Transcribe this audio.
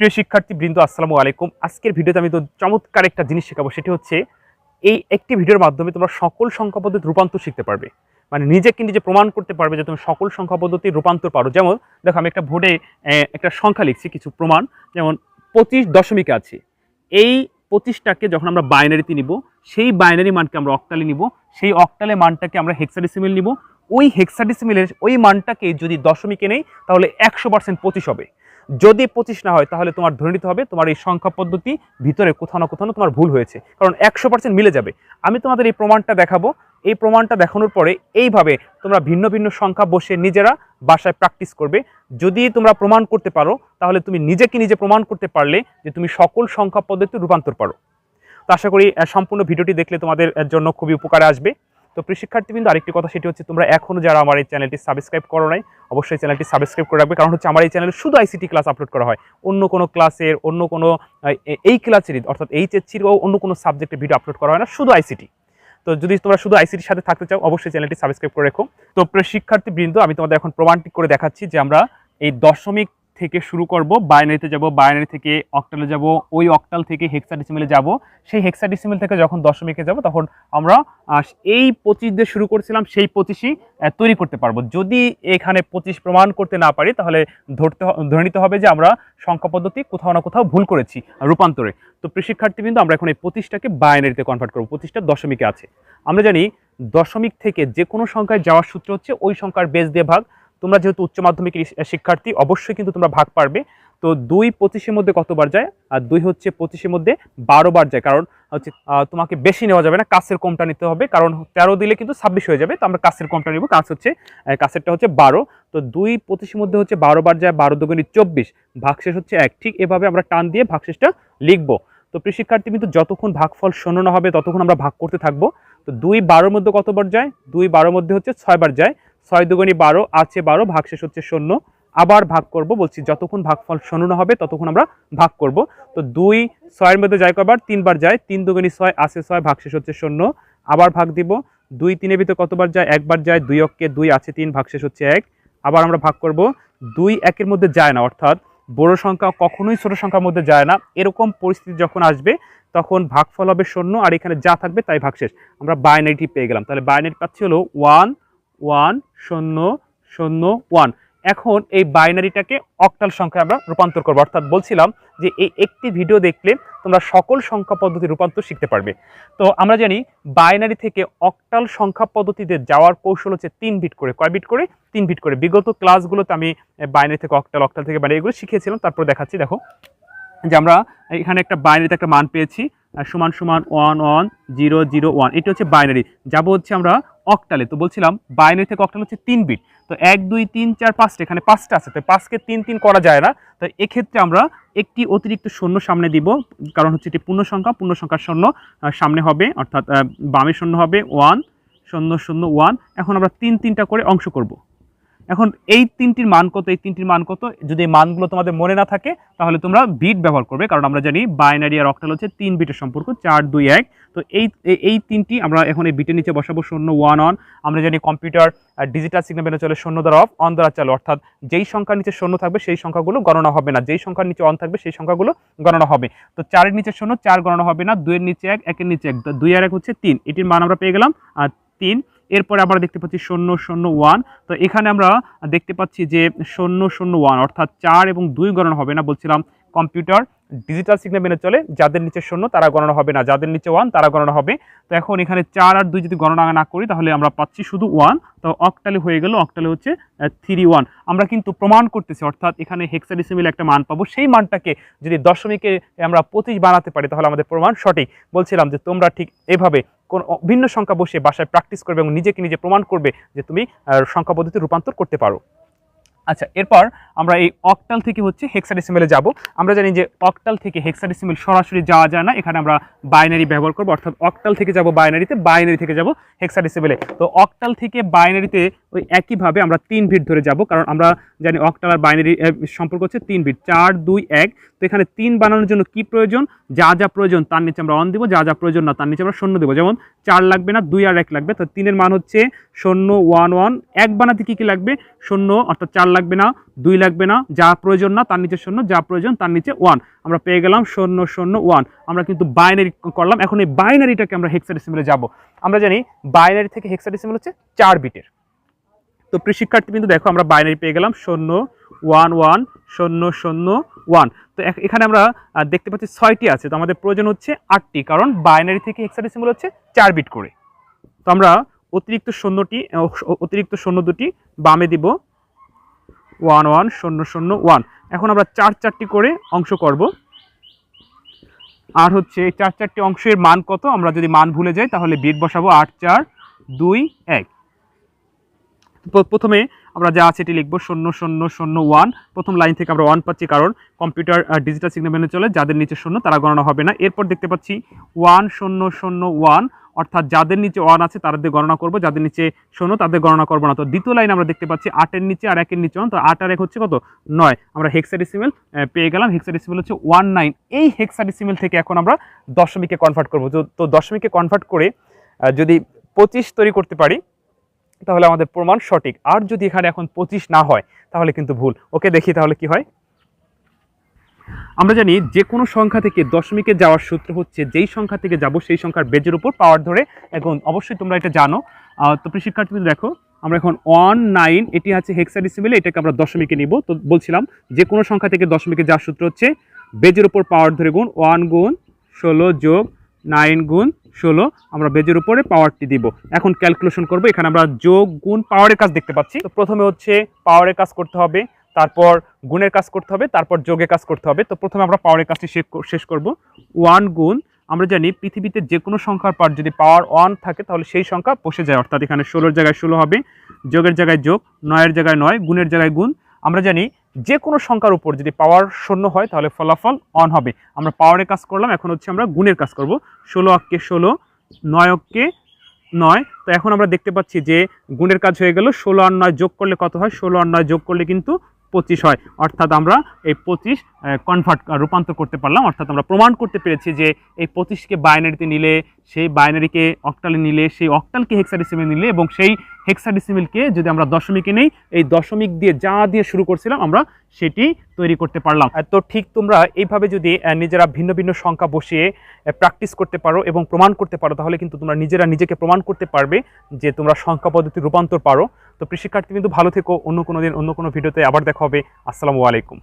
প্রিয় শিক্ষার্থীবৃন্দ আসসালামু আলাইকুম। আজকের ভিডিওতে আমি তো চমৎকার একটা জিনিস শেখাবো, সেটি হচ্ছে এই একটি ভিডিওর মাধ্যমে তোমরা সকল সংখ্যা পদ্ধতির রূপান্তর শিখতে পারবে। মানে নিজেকে নিজে প্রমাণ করতে পারবে যে তুমি সকল সংখ্যা পদ্ধতির রূপান্তর পারো। যেমন দেখো, আমি একটা বোর্ডে একটা সংখ্যা লিখছি, কিছু প্রমাণ। যেমন 25 দশমিকে আছে, এই 25টাকে যখন আমরা বাইনারিতে নিব, সেই বাইনারি মানকে আমরা অক্টালে নিব, সেই অক্টালে মানটাকে আমরা হেক্সাডেসিমেল নিব। ওই হেক্সাডেসিমেলের ওই মানটাকে যদি দশমিকে নেই তাহলে 100% 25 হবে। যদি 25 না হয় তাহলে তোমার ধরে নিতে হবে তোমার এই সংখ্যা পদ্ধতি ভিতরে কোথাও না কোথাও তোমার ভুল হয়েছে, কারণ 100% মিলে যাবে। আমি তোমাদের এই প্রমাণটা দেখাবো। এই প্রমাণটা দেখানোর পরে এইভাবে তোমরা ভিন্ন ভিন্ন সংখ্যা বসে নিজেরা বাসায় প্র্যাকটিস করবে। যদি তোমরা প্রমাণ করতে পারো তাহলে তুমি নিজেকে নিজে প্রমাণ করতে পারলে যে তুমি সকল সংখ্যা পদ্ধতি রূপান্তর পারো। তো আশা করি সম্পূর্ণ ভিডিওটি দেখলে তোমাদের জন্য খুবই উপকারে আসবে। তো প্রিয় শিক্ষার্থীবৃন্দ, আরেকটি কথা, সেটি হচ্ছে তোমরা এখনো যারা আমার এই চ্যানেলটি সাবস্ক্রাইব করো নাই, অবশ্যই চ্যানেলটি সাবস্ক্রাইব করে রাখবে। কারণ হচ্ছে আমার এই চ্যানেলে শুধু আইসিটি ক্লাস আপলোড করা হয়, অন্য কোনো ক্লাসের অন্য কোনো এই ক্লাসেরই অর্থাৎ এইচএসসির অন্য কোনো সাবজেক্টের ভিডিও আপলোড করা হয় না, শুধু আইসিটি। তো যদি তোমরা শুধু আইসিটির সাথে থাকতে চাও অবশ্যই চ্যানেলটি সাবস্ক্রাইব করে রেখো। তো প্রিয় শিক্ষার্থীবৃন্দ, আমি তোমাদের এখন প্রমাণটি করে দেখাচ্ছি যে আমরা এই দশমিক থেকে শুরু করব, বাইনারিতে যাব, বাইনারি থেকে অক্টালে যাব, ওই অক্টাল থেকে হেক্সাডেসিমেলে যাব, সেই হেক্সাডেসিমেল থেকে যখন দশমিকে যাব তখন আমরা এই 25 দিয়ে শুরু করেছিলাম সেই 25ই তৈরি করতে পারবো। যদি এখানে 25 প্রমাণ করতে না পারি তাহলে ধরে নিতে হবে যে আমরা সংখ্যা পদ্ধতি কোথাও না কোথাও ভুল করেছি রূপান্তরে। তো প্রিয় শিক্ষার্থীবৃন্দ, আমরা এখন এই 25টাকে বাইনারিতে কনভার্ট করবো। 25টা দশমিকে আছে। আমরা জানি দশমিক থেকে যে কোনো সংখ্যায় যাওয়ার সূত্র হচ্ছে ওই সংখ্যার বেস দিয়ে ভাগ। তোমরা যেহেতু উচ্চ মাধ্যমিকের শিক্ষার্থী অবশ্যই কিন্তু তোমরা ভাগ পারবে। তো 2 25-এর মধ্যে কতবার যায়, আর 2 হচ্ছে 25-এর মধ্যে 12 বার যায়। কারণ হচ্ছে তোমাকে বেশি নেওয়া যাবে না, কাছের কমটা নিতে হবে, কারণ 13 দিলে কিন্তু 26 হয়ে যাবে। তো আমরা কাছের কমটা নিব, কাছেরটা হচ্ছে 12। তো 2 25-এর মধ্যে হচ্ছে 12 বার যায়, 12 দুগুণে 24, ভাগশেষ হচ্ছে 1। ঠিক এভাবে আমরা টান দিয়ে ভাগশেষটা লিখবো। তো প্রিয় শিক্ষার্থী, কিন্তু যতক্ষণ ভাগফল শূন্য না হবে ততক্ষণ আমরা ভাগ করতে থাকবো। তো 2 12-এর মধ্যে কতবার যায়, 2 12-এর মধ্যে হচ্ছে 6 বার যায়, 6 দুগুণে 12, আছে 12, ভাগশেষ হচ্ছে 0। আবার ভাগ করব, বলছি যতক্ষণ ভাগফল শূন্য না হবে ততক্ষণ আমরা ভাগ করব। তো 2 6-এর মধ্যে যায় কয়বার, 3 বার যায়, 3 দুগুণে 6, আছে 6, ভাগশেষ হচ্ছে 0। আবার ভাগ দিব, 2 3-এর ভিতরে কতবার যায়, একবার যায়, 2 অক্ষে 2, আছে 3, ভাগশেষ হচ্ছে 1। আবার আমরা ভাগ করব, 2 1-এর মধ্যে যায় না, অর্থাৎ বড় সংখ্যা কখনোই ছোট সংখ্যার মধ্যে যায় না। এরকম পরিস্থিতি যখন আসবে তখন ভাগফল হবে 0, আর এখানে যা থাকবে তাই ভাগশেষ। আমরা বাইনারিটি পেয়ে গেলাম। তাহলে বাইনারি পাচ্ছি হলো 1 1 0 0 1। এখন এই বাইনারিটাকে অক্টাল সংখ্যায় আমরা রূপান্তর করবো। অর্থাৎ বলছিলাম যে এই একটি ভিডিও দেখলে তোমরা সকল সংখ্যা পদ্ধতি রূপান্তর শিখতে পারবে। তো আমরা জানি বাইনারি থেকে অক্টাল সংখ্যা পদ্ধতিতে যাওয়ার কৌশল হচ্ছে 3 বিট করে। কয় বিট করে? 3 বিট করে। বিগত ক্লাসগুলোতে আমি বাইনারি থেকে অক্টাল, অক্টাল থেকে বাইনারি এগুলো শিখিয়েছিলাম। তারপর দেখাচ্ছি, দেখো যে আমরা এখানে একটা বাইনারিতে একটা মান পেয়েছি, সমান সমান 1 1 0 0 1। এটা হচ্ছে বাইনারি। যাব হচ্ছে আমরা অক্টালে। তো বলছিলাম বাইনারি থেকে অক্টাল হচ্ছে 3 বিট। তো 1 2 3 4 5টা, এখানে 5টা আছে, তো 5কে 3 3 করা যায় না। তো এক্ষেত্রে আমরা একটি অতিরিক্ত শূন্য সামনে দিব, কারণ হচ্ছে এটি পূর্ণ সংখ্যা, পূর্ণ সংখ্যার শূন্য সামনে হবে, অর্থাৎ বামে শূন্য হবে 1 0 0 1। এখন আমরা 3 3টা করে অংশ করব। এখন এই তিনটির মান কত, এই তিনটির মান কত, যদি এই মানগুলো তোমাদের মনে না থাকে তাহলে তোমরা বিট ব্যবহার করবে, কারণ আমরা জানি বাইনারি আর অক্টাল হচ্ছে 3 বিটের সম্পর্ক, 4 2 1। তো এই তিনটি আমরা এখন এই বিটের নিচে বসাবো। 0 1 1। আমরা জানি কম্পিউটার ডিজিটাল সিগন্যাল মেনে চলে 0 দ্বারা অফ, অন দ্বারা চালু, অর্থাৎ যেই সংখ্যার নিচে 0 থাকবে সেই সংখ্যাগুলো গণনা হবে না, যেই সংখ্যার নিচে অন থাকবে সেই সংখ্যাগুলো গণনা হবে। তো 4 এর নিচে 0, 4 গণনা হবে না, 2 এর নিচে 1, 1 এর নিচে 1, 2 আর 1 হচ্ছে 3। এটির মান আমরা পেয়ে গেলাম 3। এরপরে আমরা দেখতে পাচ্ছি 0 0 1। তো এখানে আমরা দেখতে পাচ্ছি যে 0 0 1, অর্থাৎ 4 এবং 2 গণনা হবে না। বলছিলাম কম্পিউটার ডিজিটাল সিগন্যাল মেনে চলে, যাদের নিচে 0 তারা গণনা হবে না, যাদের নিচে 1 তারা গণনা হবে। তো এখন এখানে 4 আর 2 যদি গণনা না করি তাহলে আমরা পাচ্ছি শুধু 1। তো অক্টালে হয়ে গেল, অক্টালে হচ্ছে 3 1। আমরা কিন্তু প্রমাণ করতেছি, অর্থাৎ এখানে হেক্সাডেসিমেল একটা মান পাবো, সেই মানটাকে যদি দশমিকে আমরা 25 বানাতে পারি তাহলে আমাদের প্রমাণ সঠিক। বলছিলাম যে তোমরা ঠিক এভাবে কোন ভিন্ন সংখ্যা বসে বাসায় প্র্যাকটিস করবে এবং নিজেকে নিজে প্রমাণ করবে যে তুমি সংখ্যা পদ্ধতি রূপান্তর করতে পারো। আচ্ছা, এরপর আমরা এই অক্টাল থেকে হচ্ছে হেক্সাডেসিমেলে যাব। আমরা জানি যে অক্টাল থেকে হেক্সাডেসিমেল সরাসরি যাওয়া যায় না, এখানে আমরা বাইনারি ব্যবহার করব, অর্থাৎ অক্টাল থেকে যাব বাইনারিতে, বাইনারি থেকে যাব হেক্সাডেসিমেলে। তো অক্টাল থেকে বাইনারিতে ওই একইভাবে আমরা 3 বিট ধরে যাব, কারণ আমরা জানি অক্টাল আর বাইনারি সম্পর্ক হচ্ছে 3 বিট, 4 2 1। তো এখানে 3 বানানোর জন্য কি প্রয়োজন, যা যা প্রয়োজন তার নিচে আমরা 1 দিব, যা যা প্রয়োজন না তার নিচে আমরা 0 দেবো। যেমন 4 লাগবে না, 2 আর 1 লাগবে। তো 3 এর মান হচ্ছে 0 1 1। 1 বানাতে কি কি লাগবে, 0 অর্থাৎ 4 লাগবে না, 2 লাগবে না, যা প্রয়োজন না তার নিচে 0, যা প্রয়োজন তার নিচে 1। আমরা পেয়ে গেলাম 0 0 1। আমরা কিন্তু বাইনারি করলাম। এখন এই বাইনারিটাকে আমরা হেক্সাডেসিমেলে যাব। আমরা জানি বাইনারি থেকে হেক্সাডেসিমেল হচ্ছে 4 বিটের। তো প্রিয় শিক্ষার্থী কিন্তু দেখো আমরা বাইনারি পেয়ে গেলাম 0 1 1 0 0 1। তো এখানে আমরা দেখতে পাচ্ছি 6টি আছে, তো আমাদের প্রয়োজন হচ্ছে 8টি, কারণ বাইনারি থেকে হেক্সাডেসিমেল হচ্ছে 4 বিট করে। তো আমরা অতিরিক্ত 0 দুটি বামে দিব, 1 1 0 0 1। এখন আমরা 4টি করে অংশ করব। আর হচ্ছে 4টি অংশের মান কত, আমরা যদি মান ভুলে যাই তাহলে বিট বসাবো, 8 4 2 1। প্রথমে আমরা যা আছে এটি লিখবো 0 0 0 1। প্রথম লাইন থেকে আমরা 1 পাচ্ছি, কারণ কম্পিউটার ডিজিটাল সিগন্যাল মেনে চলে, যাদের নিচে 0 তারা গণনা হবে না। এরপর দেখতে পাচ্ছি 1 0 0 1, অর্থাৎ যাদের নিচে 1 আছে তাদের গণনা করব, যাদের নিচে 0 তাদের গণনা করব না। তো দ্বিতীয় লাইন আমরা দেখতে পাচ্ছি 8 এর নিচে আর 1 এর নিচে 1, তো 8 আর 1 হচ্ছে কত, 9। আমরা হেক্সাডেসিমেল পেয়ে গেলাম। হেক্সাডেসিমেল হচ্ছে 19। এই হেক্সাডেসিমেল থেকে এখন আমরা দশমিকে কনভার্ট করব। তো দশমিকে কনভার্ট করে যদি 25 তৈরি করতে পারি তাহলে আমাদের প্রমাণ সঠিক। আর যদি এখানে এখন 25 না হয় তাহলে কিন্তু ভুল। ওকে, দেখি তাহলে কি হয়। আমরা জানি যে কোনো সংখ্যা থেকে দশমিকে যাওয়ার সূত্র হচ্ছে যেই সংখ্যা থেকে যাব সেই সংখ্যার বেজের উপর পাওয়ার ধরে। এখন অবশ্যই তোমরা এটা জানো। তো প্রিয় শিক্ষার্থী দেখো আমরা এখন 19 এটি আছে হেক্সাডেসিমেলে, এটাকে আমরা দশমিকে নিব। তো বলছিলাম যে কোনো সংখ্যা থেকে দশমিকে যাওয়ার সূত্র হচ্ছে বেজের উপর পাওয়ার ধরে গুণ 1 গুণ 16 যোগ 9 গুণ 16। আমরা বেজের উপরে পাওয়ারটি দিব। এখন ক্যালকুলেশন করব। এখানে আমরা যোগ গুণ পাওয়ারের কাজ দেখতে পাচ্ছি। তো প্রথমে হচ্ছে পাওয়ারের কাজ করতে হবে, তারপর গুণের কাজ করতে হবে, তারপর যোগের কাজ করতে হবে। তো প্রথমে আমরা পাওয়ারের কাজটি শেষ করব। 1 গুণ, আমরা জানি পৃথিবীতে যে কোনো সংখ্যার পর যদি পাওয়ার 1 থাকে তাহলে সেই সংখ্যা বসে যায়, অর্থাৎ এখানে 16 এর জায়গায় 16 হবে, যোগের জায়গায় যোগ, 9 এর জায়গায় 9, গুণের জায়গায় গুণ। আমরা জানি যে কোনো সংখ্যার উপর যদি পাওয়ার 0 হয় তাহলে ফলাফল 1 হবে। আমরা পাওয়ারের কাজ করলাম, এখন হচ্ছে আমরা গুণের কাজ করব। 16 অক্কে 16, 9 অক্কে 9। তো এখন আমরা দেখতে পাচ্ছি যে গুণের কাজ হয়ে গেল। 16 আর 9 যোগ করলে কত হয়, 16 আর 9 যোগ করলে কিন্তু 25 হয়। অর্থাৎ আমরা এই 25 রূপান্তর করতে পারলাম, অর্থাৎ আমরা প্রমাণ করতে পেরেছি যে এই 25কে বাইনারিতে নিলে, সেই বাইনারিকে অক্টালে নিলে, সেই অক্টালকে হেক্সাডেসিমেল নিলে, এবং সেই হেক্সাডেসিমেলকে যদি আমরা দশমিকে নেই, এই দশমিক দিয়ে যা দিয়ে শুরু করছিলাম আমরা সেটি তৈরি করতে পারলাম। তো ঠিক তোমরা এইভাবে যদি নিজেরা ভিন্ন ভিন্ন সংখ্যা বসিয়ে প্র্যাকটিস করতে পারো এবং প্রমাণ করতে পারো তাহলে কিন্তু তোমরা নিজেরা নিজেকে প্রমাণ করতে পারবে যে তোমরা সংখ্যা পদ্ধতির রূপান্তর পারো। তো প্রিয় শিক্ষার্থী কিন্তু ভালো থেকো। অন্য কোনো দিন অন্য কোনো ভিডিওতে আবার দেখা হবে। আসসালামু আলাইকুম।